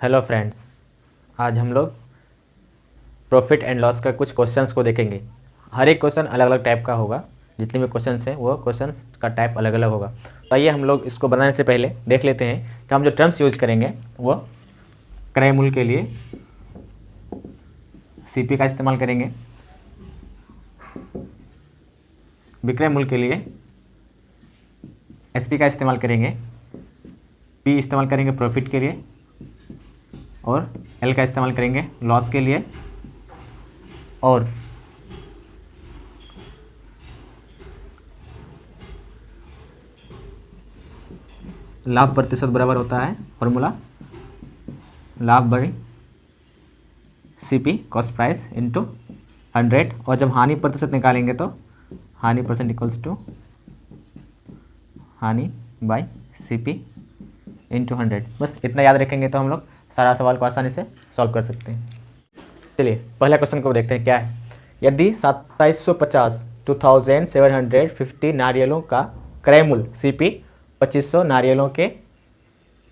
Hello friends, आज हम लोग प्रॉफिट एंड लॉस का कुछ क्वेश्चंस को देखेंगे। हर एक क्वेश्चन अलग अलग टाइप का होगा। जितने भी क्वेश्चंस हैं वो क्वेश्चंस का टाइप अलग अलग होगा। तो आइए हम लोग इसको बनाने से पहले देख लेते हैं कि हम जो टर्म्स यूज करेंगे वो क्रय मूल्य के लिए सीपी का इस्तेमाल करेंगे, विक्रय मूल्य के लिए एसपी का इस्तेमाल करेंगे, पी इस्तेमाल करेंगे प्रॉफिट के लिए और एल का इस्तेमाल करेंगे लॉस के लिए, और लाभ प्रतिशत बराबर होता है फॉर्मूला लाभ बड़ी सीपी कॉस्ट प्राइस इनटू 100। और जब हानि प्रतिशत निकालेंगे तो हानि परसेंट इक्वल्स टू हानि बाय सीपी इनटू 100। बस इतना याद रखेंगे तो हम लोग सारा सवाल को आसानी से सॉल्व कर सकते हैं। चलिए पहला क्वेश्चन को देखते हैं क्या है। यदि 2750 नारियलों का क्रय मूल्य सीपी 2500 नारियलों के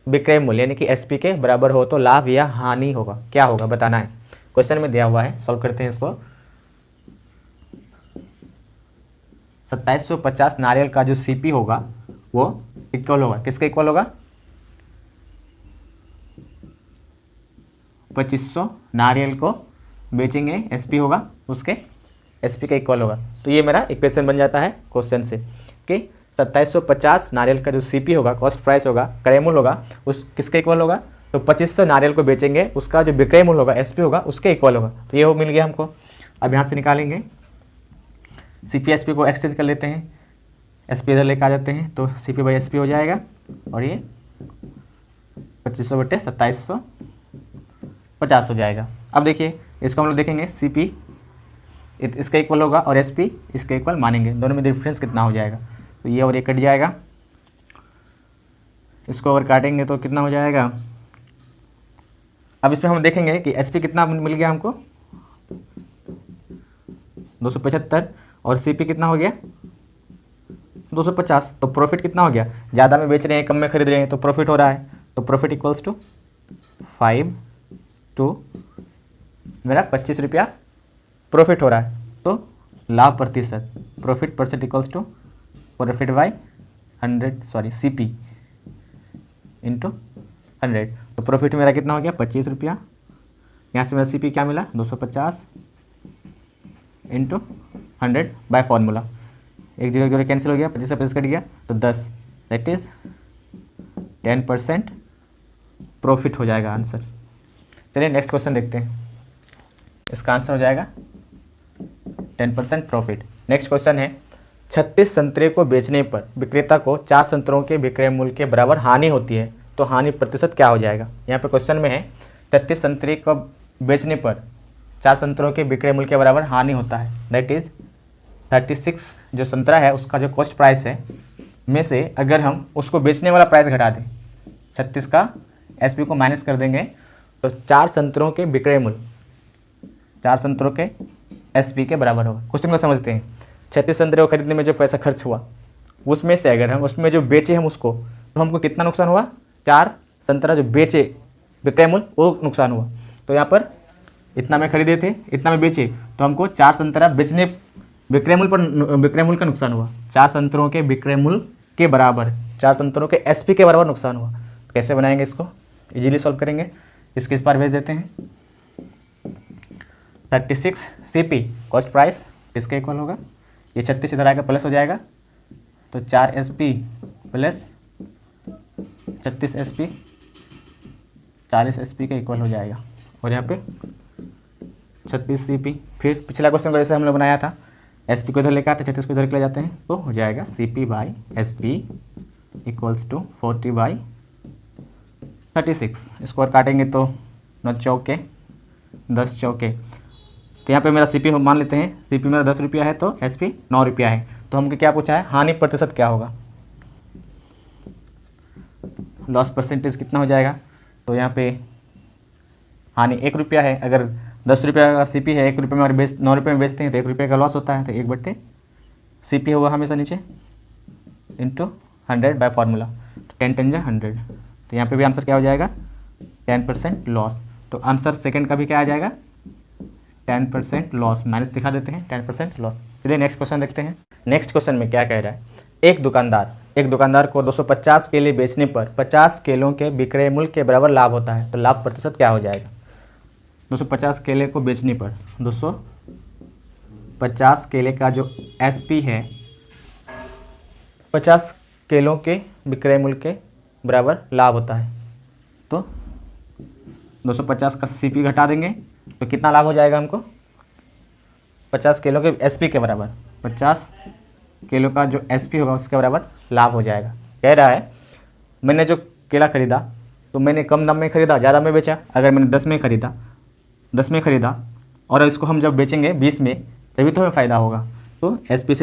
विक्रय मूल्य यानी कि एसपी के बराबर हो तो लाभ या हानि होगा, क्या होगा बताना है। क्वेश्चन में दिया हुआ है, सॉल्व करते हैं इसको। 2750 नारियल का जो सीपी होगा वो इक्वल होगा, किसके इक्वल होगा? 2500 नारियल को बेचेंगे, एसपी होगा उसके एसपी का इक्वल होगा। तो ये मेरा इक्वेशन बन जाता है क्वेश्चन से कि 2750 नारियल का जो सीपी होगा, कॉस्ट प्राइस होगा, क्रय मूल्य होगा, उस किसके इक्वल होगा? तो 2500 नारियल को बेचेंगे, उसका जो विक्रय मूल्य होगा एसपी होगा उसके इक्वल होगा। तो ये हो मिल गया हमको। अब यहाँ से निकालेंगे सीपी एसपी को एक्सचेंज कर लेते हैं, एसपी इधर लेकर आ जाते हैं तो सीपी बाई एसपी हो जाएगा और ये 2500 बटे 2750 हो जाएगा। अब देखिए इसको हम लोग देखेंगे, सीपी इसका इक्वल होगा और एसपी इसका इक्वल मानेंगे, दोनों में डिफरेंस कितना हो जाएगा? तो ये और ये कट जाएगा, इसको अगर काटेंगे तो कितना हो जाएगा? अब इसमें हम देखेंगे कि एसपी कितना मिल गया हमको 275 और सीपी कितना हो गया 250। तो प्रॉफिट कितना हो गया? ज़्यादा में बेच रहे हैं, कम में खरीद रहे हैं तो प्रॉफिट हो रहा है। तो प्रॉफिट इक्वल्स टू 5 टू मेरा 25 रुपया प्रॉफिट हो रहा है। तो लाभ प्रतिशत profit percent equals to profit by 100 CP into 100। तो प्रॉफिट मेरा कितना हो गया 25 रुपया। यहाँ से मेरा सीपी क्या मिला 250 इंटू 100 बाय फॉर्मूला। एक जीरो जीरो कैंसिल हो गया, 25 से 25 कट गया तो 10, दैट इज 10% प्रॉफिट हो जाएगा आंसर। चलिए नेक्स्ट क्वेश्चन देखते हैं, इसका आंसर हो जाएगा 10% प्रॉफिट। नेक्स्ट क्वेश्चन है 36 संतरे को बेचने पर विक्रेता को 4 संतरों के विक्रय मूल्य के बराबर हानि होती है तो हानि प्रतिशत क्या हो जाएगा? यहाँ पे क्वेश्चन में है 33 संतरे को बेचने पर 4 संतरों के विक्रय मूल्य के बराबर हानि होता है, दैट इज 36 जो संतरा है उसका जो कॉस्ट प्राइस है में से अगर हम उसको बेचने वाला प्राइस घटा दें, 36 का एसपी को माइनस कर देंगे तो 4 संतरों के विक्रय मूल्य 4 संतरों के एसपी के बराबर होगा। क्वेश्चन को समझते हैं, 36 संतरे को खरीदने में जो पैसा खर्च हुआ उसमें से अगर हम उसमें जो बेचे हम उसको तो हमको कितना नुकसान हुआ? 4 संतरा जो बेचे विक्रय मूल्य वो नुकसान हुआ। तो यहाँ पर इतना में खरीदे थे, इतना में बेचे तो हमको 4 संतरा बेचने विक्रय मूल्य का नुकसान हुआ। 4 संतरों के विक्रय मूल्य के बराबर 4 संतरों के एसपी के बराबर नुकसान हुआ। तो कैसे बनाएंगे इसको? इजीली सॉल्व करेंगे। इसके इस बार भेज देते हैं 36 सीपी कॉस्ट प्राइस इसका इक्वल होगा, ये 36 इधर आएगा प्लस हो जाएगा तो 4 एसपी प्लस 36 एसपी 40 एसपी का इक्वल हो जाएगा और यहाँ पे 36 सीपी। फिर पिछला क्वेश्चन को जैसे हम लोग बनाया था, एसपी को इधर लेकर आते 36 को इधर ले जाते हैं तो हो जाएगा CP by SP equals to 40 by 36। इसको और काटेंगे तो 9 चौके 10 चौके। तो यहाँ पे मेरा सीपी हम मान लेते हैं, सीपी मेरा 10 रुपया है तो एसपी 9 रुपया है। तो हमको क्या पूछा है? हानि प्रतिशत क्या होगा, लॉस परसेंटेज कितना हो जाएगा? तो यहाँ पे हानि 1 रुपया है, अगर 10 रुपया का सीपी है 1 रुपये में 9 रुपये में बेचते हैं तो 1 रुपये का लॉस होता है। तो 1 बटे सीपी होगा हमेशा नीचे इंटू 100 बाय फार्मूला, तो 10 10 जा 100। तो यहाँ पे भी आंसर क्या हो जाएगा 10% लॉस। तो आंसर सेकंड का भी क्या आ जाएगा, 10% लॉस, माइनस दिखा देते हैं 10% लॉस। चलिए नेक्स्ट क्वेश्चन देखते हैं। नेक्स्ट क्वेश्चन में क्या कह रहा है, एक दुकानदार को 250 केले बेचने पर 50 केलों के विक्रय मूल्य के बराबर लाभ होता है, तो लाभ प्रतिशत क्या हो जाएगा। 250 केले को बेचने पर 250 केले का जो एसपी है 50 केलों के विक्रय मूल्य के बराबर लाभ होता है, तो 250 का सीपी घटा देंगे तो कितना लाभ हो जाएगा हमको, 50 किलो के एसपी के बराबर, 50 किलो का जो एसपी होगा उसके बराबर लाभ हो जाएगा। कह रहा है मैंने जो केला खरीदा तो मैंने कम दाम में खरीदा, ज़्यादा में बेचा। अगर मैंने 10 में खरीदा और इसको हम जब बेचेंगे 20 में, तभी तो हमें फ़ायदा होगा। तो एसपी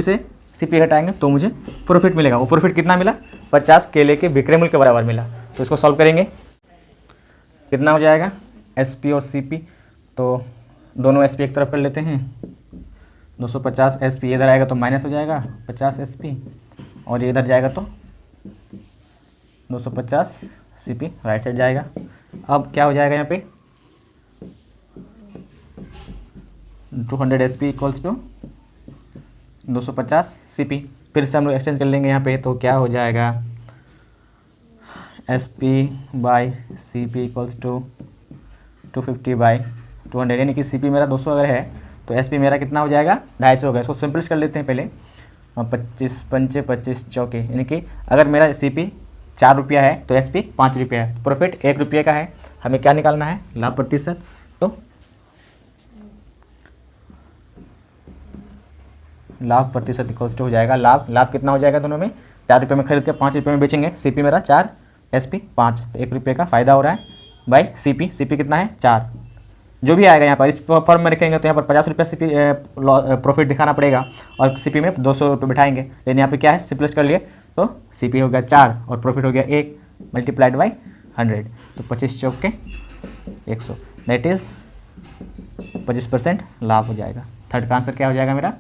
से सीपी घटाएंगे तो मुझे प्रॉफिट मिलेगा। वो प्रॉफिट कितना मिला, 50 केले के विक्रय मूल्य के बराबर मिला। तो इसको सॉल्व करेंगे, कितना हो जाएगा एसपी और सीपी, तो दोनों एसपी एक तरफ कर लेते हैं। 250 एसपी इधर आएगा तो माइनस हो जाएगा 50 एसपी, और ये इधर जाएगा तो 250 सीपी राइट साइड जाएगा। अब क्या हो जाएगा यहाँ पे 200 एसपी इक्वल्स टू 250 सीपी। फिर से हम लोग एक्सचेंज कर लेंगे यहाँ पे, तो क्या हो जाएगा SP by CP equals to 250 by 200, यानी कि सीपी मेरा 200 अगर है तो एसपी मेरा कितना हो जाएगा 250 होगा। इसको सिंपलिश कर लेते हैं पहले, 25 पंचे 25 चौके, यानी कि अगर मेरा सीपी 4 रुपया है तो एसपी 5 रुपया है, प्रॉफिट 1 रुपये का है। हमें क्या निकालना है, लाभ प्रतिशत। तो लाभ प्रतिशत इक्वल्स टू हो जाएगा लाभ कितना हो जाएगा दोनों में, 4 रुपये में खरीद के 5 रुपये में बेचेंगे। सीपी मेरा 4, एसपी 5, तो 1 रुपये का फ़ायदा हो रहा है बाई सीपी कितना है 4। जो भी आएगा यहाँ पर इस फॉर्म में रखेंगे तो यहाँ पर 50 रुपये सीपी प्रॉफिट दिखाना पड़ेगा और सीपी में 200 रुपये बिठाएंगे। लेकिन यहाँ पे क्या है सिंपलेस कर लिए, तो सीपी हो गया 4 और प्रॉफिट हो गया 1 मल्टीप्लाइड बाई 100, तो 25 चौक के 100, दैट इज़ 25% लाभ हो जाएगा। थर्ड का आंसर क्या हो जाएगा मेरा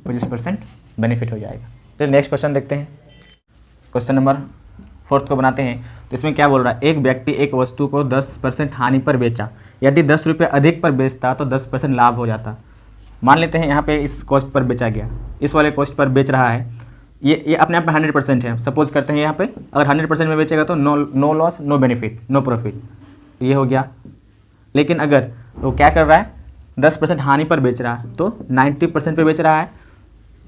25% बेनिफिट हो जाएगा। तो नेक्स्ट क्वेश्चन देखते हैं, क्वेश्चन नंबर 4 को बनाते हैं। तो इसमें क्या बोल रहा है, एक व्यक्ति एक वस्तु को 10% हानि पर बेचा, यदि 10 रुपये अधिक पर बेचता तो 10% लाभ हो जाता। मान लेते हैं यहाँ पे इस कॉस्ट पर बेचा गया, इस वाले कॉस्ट पर बेच रहा है, ये अपने आप में 100% है। सपोज करते हैं यहाँ पे अगर 100% में बेचेगा तो no loss no benefit no profit, तो ये हो गया। लेकिन अगर वो क्या कर रहा है 10% हानि पर बेच रहा है तो 90% पे बेच रहा है,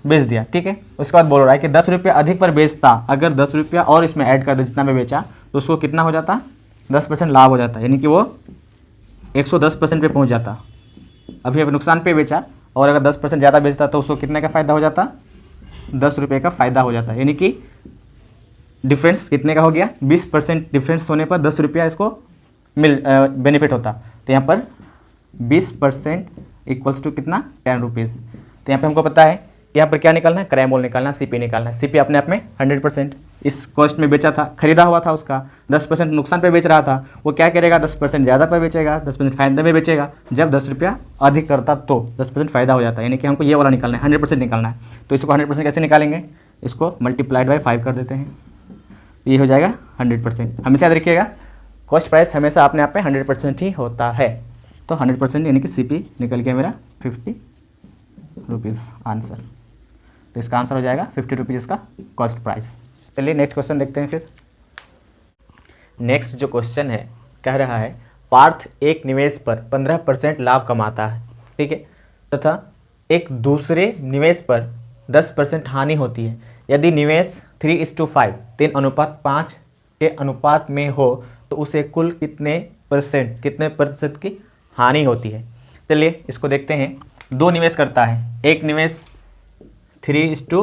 बेच दिया, ठीक है। उसके बाद बोल रहा है कि 10 रुपये अधिक पर बेचता, अगर 10 रुपया और इसमें ऐड कर दे जितना में बेचा तो उसको कितना हो जाता 10% लाभ हो जाता, यानी कि वो 110% पे पहुंच जाता। अभी नुकसान पे बेचा और अगर 10% ज़्यादा बेचता तो उसको कितने का फ़ायदा हो जाता 10 रुपये का फ़ायदा हो जाता, यानी कि डिफरेंस कितने का हो गया 20% डिफरेंस होने पर 10 रुपया इसको बेनिफिट होता। तो यहाँ पर 20% इक्वल्स टू कितना 10 रुपीज़। तो यहाँ पे हमको पता है यहाँ पर क्या निकालना है, क्रय मूल्य निकालना, सीपी निकालना है। सीपी अपने आप में 100% इस कॉस्ट में बेचा था, खरीदा हुआ था उसका, 10% नुकसान पे बेच रहा था, वो क्या करेगा 10% ज़्यादा पे बेचेगा, 10% फायदे में बेचेगा। जब 10 रुपया अधिक करता तो 10% फ़ायदा हो जाता है, यानी कि हमको ये वाला निकालना है 100% निकालना है। तो इसको 100% कैसे निकालेंगे, इसको मल्टीप्लाइड बाई 5 कर देते हैं, ये हो जाएगा 100%। हमेशा याद रखिएगा कॉस्ट प्राइस हमेशा अपने आप में 100% ही होता है। तो 100% यानी कि सीपी निकल गया मेरा 50 रुपीज़ आंसर। तो इसका आंसर हो जाएगा 50 रुपीज़ इसका कॉस्ट प्राइस। चलिए नेक्स्ट क्वेश्चन देखते हैं। फिर नेक्स्ट जो क्वेश्चन है कह रहा है पार्थ एक निवेश पर 15% लाभ कमाता है, ठीक है, तथा एक दूसरे निवेश पर 10% हानि होती है। यदि निवेश 3:5 3:5 के अनुपात में हो तो उसे कुल कितने प्रतिशत की हानि होती है। चलिए इसको देखते हैं। दो निवेश करता है, एक निवेश 3:2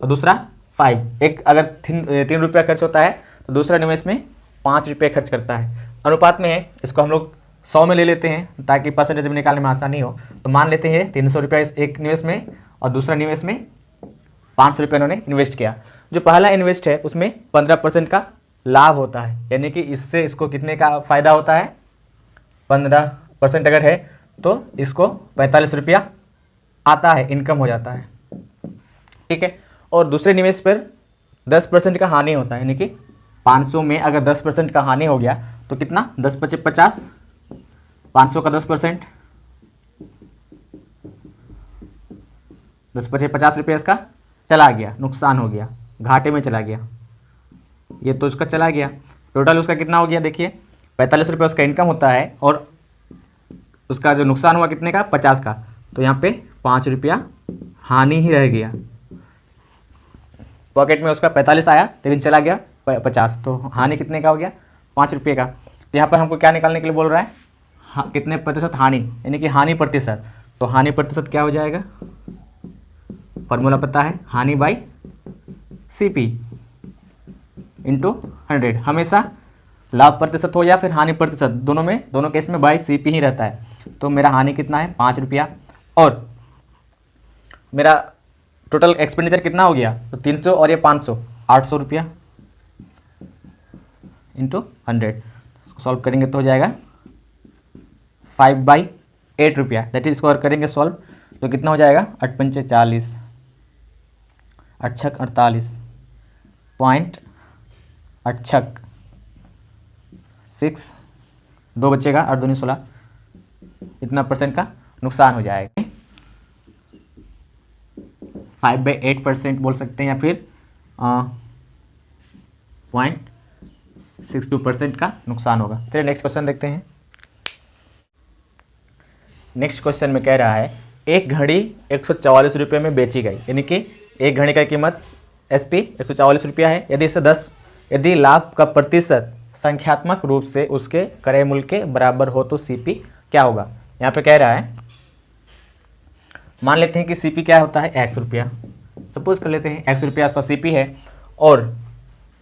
और दूसरा 5। एक अगर 3 रुपया खर्च होता है तो दूसरा निवेश में 5 रुपये खर्च करता है। अनुपात में है, इसको हम लोग 100 में ले लेते हैं ताकि परसेंटेज में निकालने में आसानी हो। तो मान लेते हैं 300 रुपया एक निवेश में और दूसरा निवेश में 500 रुपये इन्होंने इन्वेस्ट किया। जो पहला इन्वेस्ट है उसमें 15% का लाभ होता है, यानी कि इससे इसको कितने का फ़ायदा होता है 15% अगर है तो इसको 45 रुपया आता है, इनकम हो जाता है, ठीक है। और दूसरे निवेश पर 10% का हानि होता है, यानी कि 500 में अगर 10% का हानि हो गया तो कितना, 10 पचे 50, 500 का 10%, 10 पचे 50 रुपये इसका चला गया, नुकसान हो गया, घाटे में चला गया, ये तो उसका चला गया। टोटल उसका कितना हो गया, देखिए 45 रुपये उसका इनकम होता है और उसका जो नुकसान हुआ कितने का, 50 का, तो यहाँ पे 5 रुपया हानि ही रह गया। पॉकेट में उसका 45 आया लेकिन चला गया 50, तो हानि कितने का हो गया, 5 रुपये का। तो यहाँ पर हमको क्या निकालने के लिए बोल रहा है, कितने प्रतिशत हानि, यानी कि हानि प्रतिशत। तो हानि प्रतिशत क्या हो जाएगा, फॉर्मूला पता है, हानि बाई CP इंटू 100। हमेशा लाभ प्रतिशत हो या फिर हानि प्रतिशत, दोनों केस में बाई CP ही रहता है। तो मेरा हानि कितना है, 5 रुपया, और मेरा टोटल एक्सपेंडिचर कितना हो गया, तो 300 और ये 500, 800 रुपया इंटू 100। सॉल्व करेंगे तो हो जाएगा 5/8 रुपया, दैट इज इसको और करेंगे सॉल्व तो कितना हो जाएगा, 8 पंचे 40, 8 छक 48, पॉइंट 8 छक 6, 2 बचेगा, 8 दूनी 16, इतना परसेंट का नुकसान हो जाएगा। 5/8% बोल सकते हैं या फिर 0.62% का नुकसान होगा। चलिए नेक्स्ट क्वेश्चन देखते हैं। नेक्स्ट क्वेश्चन में कह रहा है एक घड़ी 144 रुपये में बेची गई, यानी कि एक घड़ी का कीमत SP 144 रुपया है। यदि लाभ का प्रतिशत संख्यात्मक रूप से उसके क्रय मूल्य के बराबर हो तो CP क्या होगा। यहाँ पे कह रहा है, मान लेते हैं कि CP क्या होता है, X रुपया, सपोज कर लेते हैं X रुपया उसका CP है, और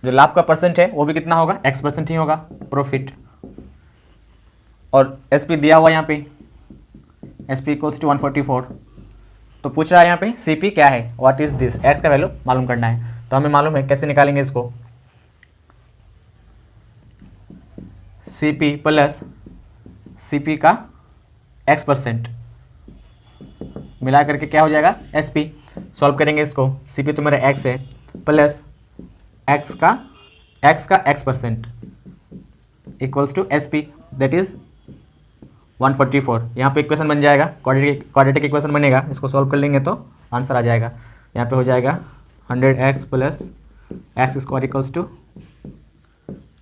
जो लाभ का परसेंट है वो भी कितना होगा, X% ही होगा, प्रॉफिट। और SP दिया हुआ यहाँ पे SP = 144, तो पूछ रहा है यहाँ पे CP क्या है, व्हाट इज दिस, X का वैल्यू मालूम करना है। तो हमें मालूम है कैसे निकालेंगे इसको, CP प्लस CP का X% मिला करके क्या हो जाएगा, SP। सॉल्व करेंगे इसको, CP तो मेरा X है प्लस X का X% equals to SP, that is 144। यहाँ पे इक्वेशन बन जाएगा, क्वाड्रेटिक इक्वेशन बनेगा, इसको सॉल्व कर लेंगे तो आंसर आ जाएगा। यहाँ पे हो जाएगा 100x plus X² equals to,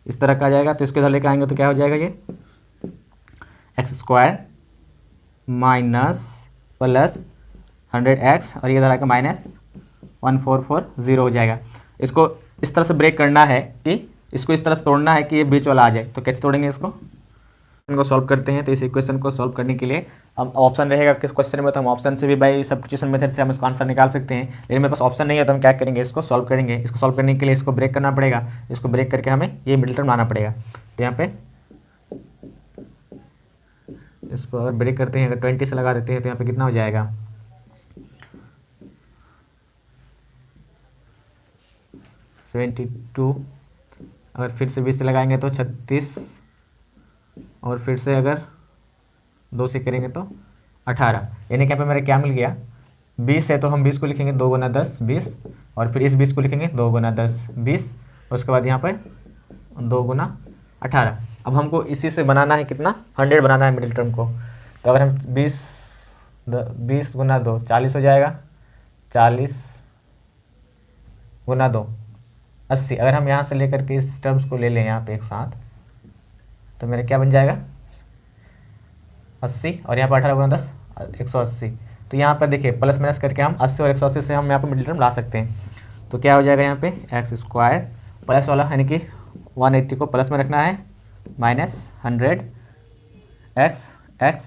इस तरह का आ जाएगा। तो इसको इधर लेकर आएंगे तो क्या हो जाएगा, ये X² माइनस प्लस 100x, और ये इधर आकर माइनस 1440 हो जाएगा। इसको इस तरह से ब्रेक करना है कि इसको इस तरह से तोड़ना है कि ये बीच वाला आ जाए। तो कैसे तोड़ेंगे इसको सॉल्व करते हैं। तो इस इक्वेशन को सॉल्व करने के लिए हम ऑप्शन रहेगा किस क्वेश्चन में, तो हम ऑप्शन से भी बाई सब्स्टिट्यूशन मेथड से हम इसको आंसर निकाल सकते हैं। लेकिन मेरे पास ऑप्शन नहीं है तो हम क्या करेंगे, इसको सॉल्व करेंगे। इसको सॉल्व करने के लिए इसको ब्रेक करना पड़ेगा, इसको ब्रेक करके हमें ये मिडिल टर्म लाना पड़ेगा। तो यहाँ पे इसको अगर ब्रेक करते हैं, अगर 20 से लगा देते हैं तो यहाँ पे कितना हो जाएगा, 72, अगर फिर से 20 से लगाएंगे तो 36, और फिर से अगर 2 से करेंगे तो 18, यानी कि यहाँ पे मेरा क्या मिल गया, 20 है तो हम 20 को लिखेंगे 2 गुना 10 20, और फिर इस 20 को लिखेंगे 2 गुना 10 20, उसके बाद यहाँ पर 2 गुना 18। अब हमको इसी से बनाना है कितना, 100 बनाना है मिडिल टर्म को। तो अगर हम 20 गुना 2 40 हो जाएगा, 40 गुना 2 80। अगर हम यहाँ से लेकर के इस टर्म्स को ले लें यहाँ पे एक साथ, तो मेरा क्या बन जाएगा 80, और यहाँ पर 18 गुना 10 180। तो यहाँ पर देखिए प्लस माइनस करके हम 80 और 180 से हम यहाँ पर मिडिल टर्म ला सकते हैं। तो क्या हो जाएगा यहाँ पे X² प्लस वाला, यानी कि 180 को प्लस में रखना है, minus 100 x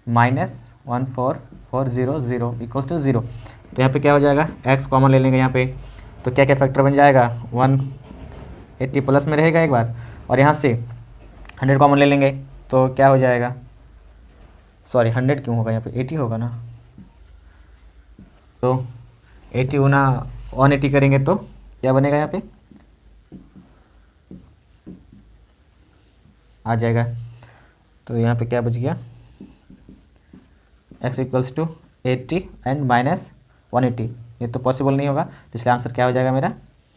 minus 14400 equal to 0। तो यहाँ पे क्या हो जाएगा, x कॉमन ले लेंगे यहाँ पे, तो क्या क्या फैक्टर बन जाएगा, 180 प्लस में रहेगा एक बार, और यहाँ से 100 कॉमन ले लेंगे तो क्या हो जाएगा, सॉरी 100 क्यों होगा, यहाँ पे 80 होगा ना। तो 80 गुना 180 करेंगे तो क्या बनेगा, यहाँ पे आ जाएगा। तो यहाँ पे क्या बच गया, x equals to 80 and minus 180। ये तो पॉसिबल नहीं होगा, तो इसलिए आंसर क्या हो जाएगा मेरा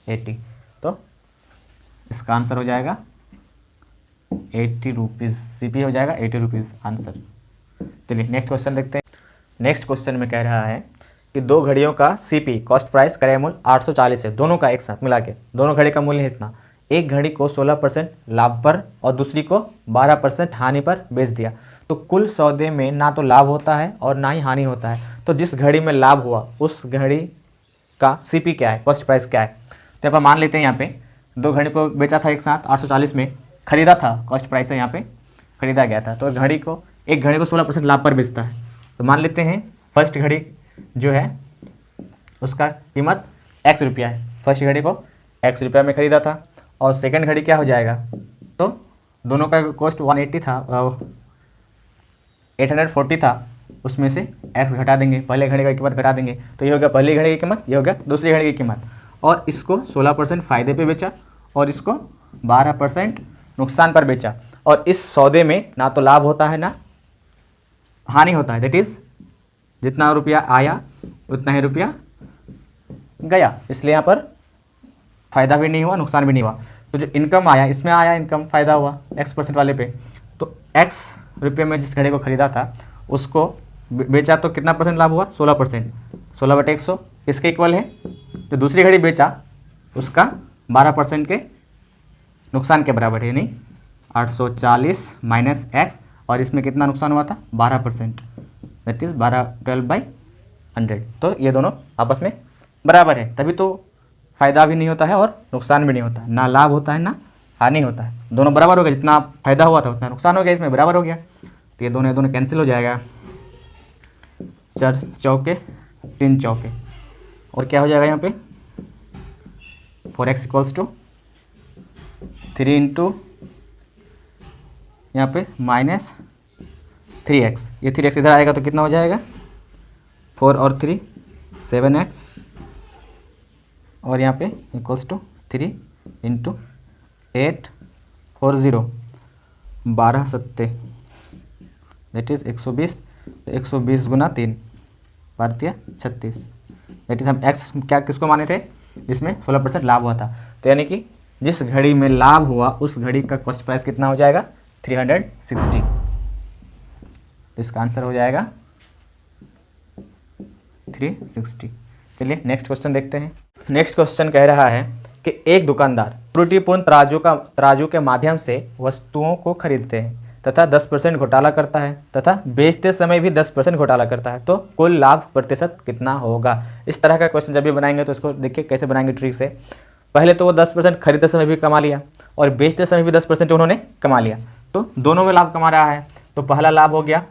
80। तो इसका आंसर हो जाएगा 80 रुपीज़। CP हो जाएगा 80 रुपीज़ आंसर। चलिए नेक्स्ट क्वेश्चन देखते हैं। नेक्स्ट क्वेश्चन में कह रहा है कि दो घड़ियों का CP कॉस्ट प्राइस क्रय मूल्य 840 है, दोनों का एक साथ मिला के दोनों घड़ी का मूल्य है इतना। एक घड़ी को 16% लाभ पर और दूसरी को 12% हानि पर बेच दिया, तो कुल सौदे में ना तो लाभ होता है और ना ही हानि होता है। तो जिस घड़ी में लाभ हुआ उस घड़ी का CP क्या है, कॉस्ट प्राइस क्या है। तो यहाँ पर मान लेते हैं, यहाँ पे दो घड़ी को बेचा था एक साथ 840 में, खरीदा था, कॉस्ट प्राइस है यहाँ पे खरीदा गया था। तो एक घड़ी को 16% लाभ पर बेचता है। तो मान लेते हैं फर्स्ट घड़ी जो है उसका कीमत X रुपया है, फर्स्ट घड़ी को X रुपया में खरीदा था। और सेकंड घड़ी क्या हो जाएगा, तो दोनों का कॉस्ट 180 था, 840 था, उसमें से X घटा देंगे, पहले घड़ी का कीमत घटा देंगे। तो ये हो गया पहली घड़ी की कीमत, ये हो गया दूसरी घड़ी की कीमत। और इसको 16% फ़ायदे पे बेचा और इसको 12% नुकसान पर बेचा। और इस सौदे में ना तो लाभ होता है ना हानि होता है, दैट इज़ जितना रुपया आया उतना ही रुपया गया, इसलिए यहाँ पर फ़ायदा भी नहीं हुआ नुकसान भी नहीं हुआ। तो जो इनकम आया इसमें आया इनकम, फ़ायदा हुआ X% वाले पे। तो X रुपये में जिस घड़ी को ख़रीदा था उसको बेचा तो कितना परसेंट लाभ हुआ, 16%, 16/100 इसके इक्वल है। जो दूसरी घड़ी बेचा उसका 12% के नुकसान के बराबर है, यानी 840 माइनस X, और इसमें कितना नुकसान हुआ था 12%, दैट इज़ 12/100। तो ये दोनों आपस में बराबर है, तभी तो फ़ायदा भी नहीं होता है और नुकसान भी नहीं होता है, ना लाभ होता है ना हानि होता है, दोनों बराबर हो गया। जितना फ़ायदा हुआ था उतना नुकसान हो गया, इसमें बराबर हो गया। तो ये दोनों कैंसिल हो जाएगा, 4 चौके 3 चौके, और क्या हो जाएगा यहाँ पे 4x = 3 इंटू यहाँ पे माइनस 3x, ये 3x इधर आएगा तो कितना हो जाएगा 4 और 3 7x, और यहाँ पे = 3 into 8 40 12 7 that is 120, 120 Guna 3 12 36, that is हम x क्या किसको माने थे, जिसमें 16% लाभ हुआ था। तो यानी कि जिस घड़ी में लाभ हुआ उस घड़ी का कॉस्ट प्राइस कितना हो जाएगा 360। इसका आंसर हो जाएगा 360। चलिए नेक्स्ट क्वेश्चन देखते हैं। नेक्स्ट क्वेश्चन कह रहा है कि एक दुकानदार त्रुटिपूर्ण तराजू के माध्यम से वस्तुओं को खरीदते हैं तथा 10% घोटाला करता है तथा बेचते समय भी 10% घोटाला करता है, तो कुल लाभ प्रतिशत कितना होगा। इस तरह का क्वेश्चन जब भी बनाएंगे तो इसको देखिए कैसे बनाएंगे ट्रिक से। पहले तो वो 10% खरीदते समय भी कमा लिया और बेचते समय भी 10% उन्होंने कमा लिया, तो दोनों में लाभ कमा रहा है। तो पहला लाभ हो गया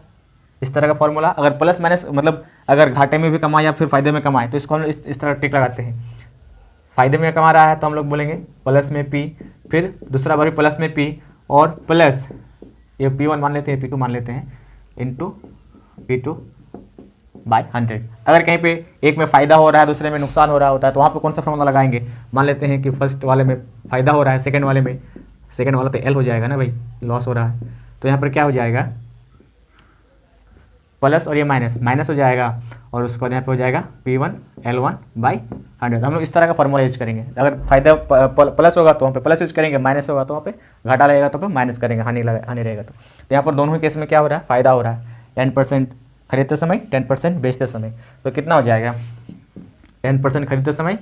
इस तरह का फॉर्मूला। अगर प्लस माइनस मतलब अगर घाटे में भी कमाए या फिर फ़ायदे में कमाए तो इसको हम इस तरह टिक लगाते हैं। फ़ायदे में कमा रहा है तो हम लोग बोलेंगे प्लस में P, फिर दूसरा बार भी प्लस में P, और प्लस ये P1 मान लेते हैं, P2 मान लेते हैं, इंटू P2/100। अगर कहीं पे एक में फ़ायदा हो रहा है दूसरे में नुकसान हो रहा होता है तो वहाँ पे कौन सा फॉर्मूला लगाएंगे। मान लेते हैं कि फर्स्ट वाले में फ़ायदा हो रहा है, सेकंड वाले में, सेकंड वाला तो L हो जाएगा ना भाई, लॉस हो रहा है। तो यहाँ पर क्या हो जाएगा प्लस और ये माइनस हो जाएगा, और उसके बाद यहाँ पे हो जाएगा P1 L1/100। हम लोग इस तरह का फॉर्मूला यूज करेंगे। अगर फायदा प्लस होगा तो वहाँ पे प्लस यूज करेंगे, माइनस होगा तो वहाँ पे घाटा रहेगा तो वहाँ पे माइनस करेंगे, हानि रहेगा। तो यहाँ पर दोनों ही केस में क्या हो रहा है, फ़ायदा हो रहा है। 10% खरीदते समय 10% बेचते समय, तो कितना हो जाएगा 10% खरीदते समय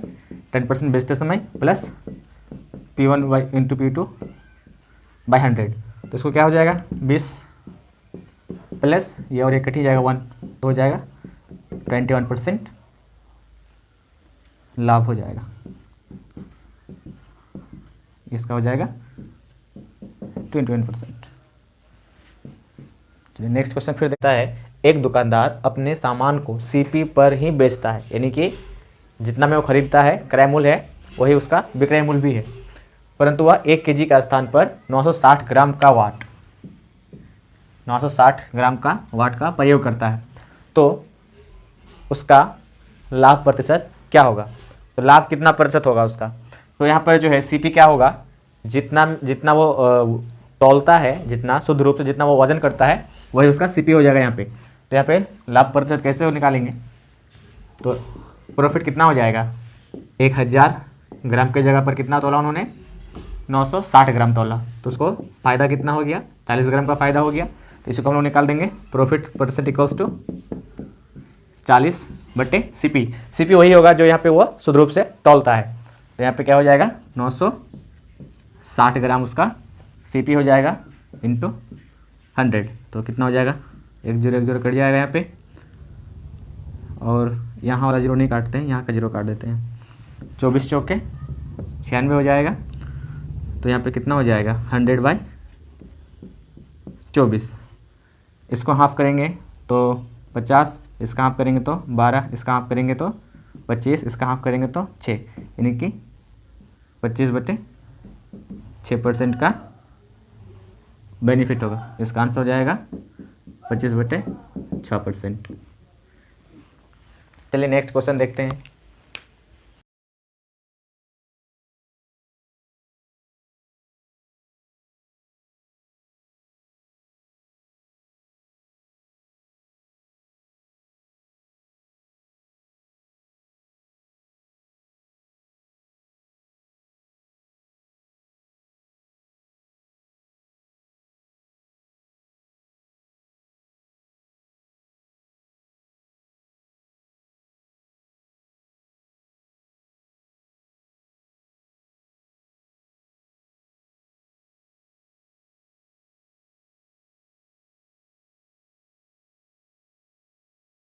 10% बेचते समय प्लस P1 इंटू P2/100। तो इसको क्या हो जाएगा 20 प्लस ये और ये कट ही जाएगा 1, तो हो जाएगा 21% लाभ हो जाएगा। इसका हो जाएगा 21%। चलिए नेक्स्ट क्वेश्चन फिर देखता है। एक दुकानदार अपने सामान को CP पर ही बेचता है, यानी कि जितना में वो खरीदता है क्रय मूल्य है वही उसका विक्रय मूल्य भी है, परंतु वह 1 kg का स्थान पर 960 ग्राम का वाट का प्रयोग करता है, तो उसका लाभ प्रतिशत क्या होगा। तो लाभ कितना प्रतिशत होगा उसका। तो यहाँ पर जो है CP क्या होगा, जितना वो तौलता है, जितना शुद्ध रूप से जितना वो वजन करता है वही उसका CP हो जाएगा यहाँ पे। तो यहाँ पे लाभ प्रतिशत कैसे वो निकालेंगे, तो प्रॉफिट कितना हो जाएगा 1000 ग्राम के जगह पर कितना तोला उन्होंने 960 ग्राम तौला, तो उसको फ़ायदा कितना हो गया, 40 ग्राम का फ़ायदा हो गया। तो इसको हम लोग निकाल देंगे, profit percent equals to 40/CP। CP वही होगा जो यहाँ पे वो शुद्ध रूप से तौलता है। तो यहाँ पे क्या हो जाएगा, 960 ग्राम उसका CP हो जाएगा इंटू 100। तो कितना हो जाएगा, 1 0 कट जाएगा यहाँ पे, और यहाँ वाला जीरो नहीं काटते हैं, यहाँ का जीरो काट देते हैं। 24 चौके 96 हो जाएगा। तो यहाँ पे कितना हो जाएगा, 100/24। इसको हाफ करेंगे तो 50, इसका हाफ करेंगे तो 12, इसका हाफ करेंगे तो 25, इसका हाफ करेंगे तो 6, यानी कि 25/6% का बेनिफिट होगा। इसका आंसर हो जाएगा 25/6%। चलिए नेक्स्ट क्वेश्चन देखते हैं।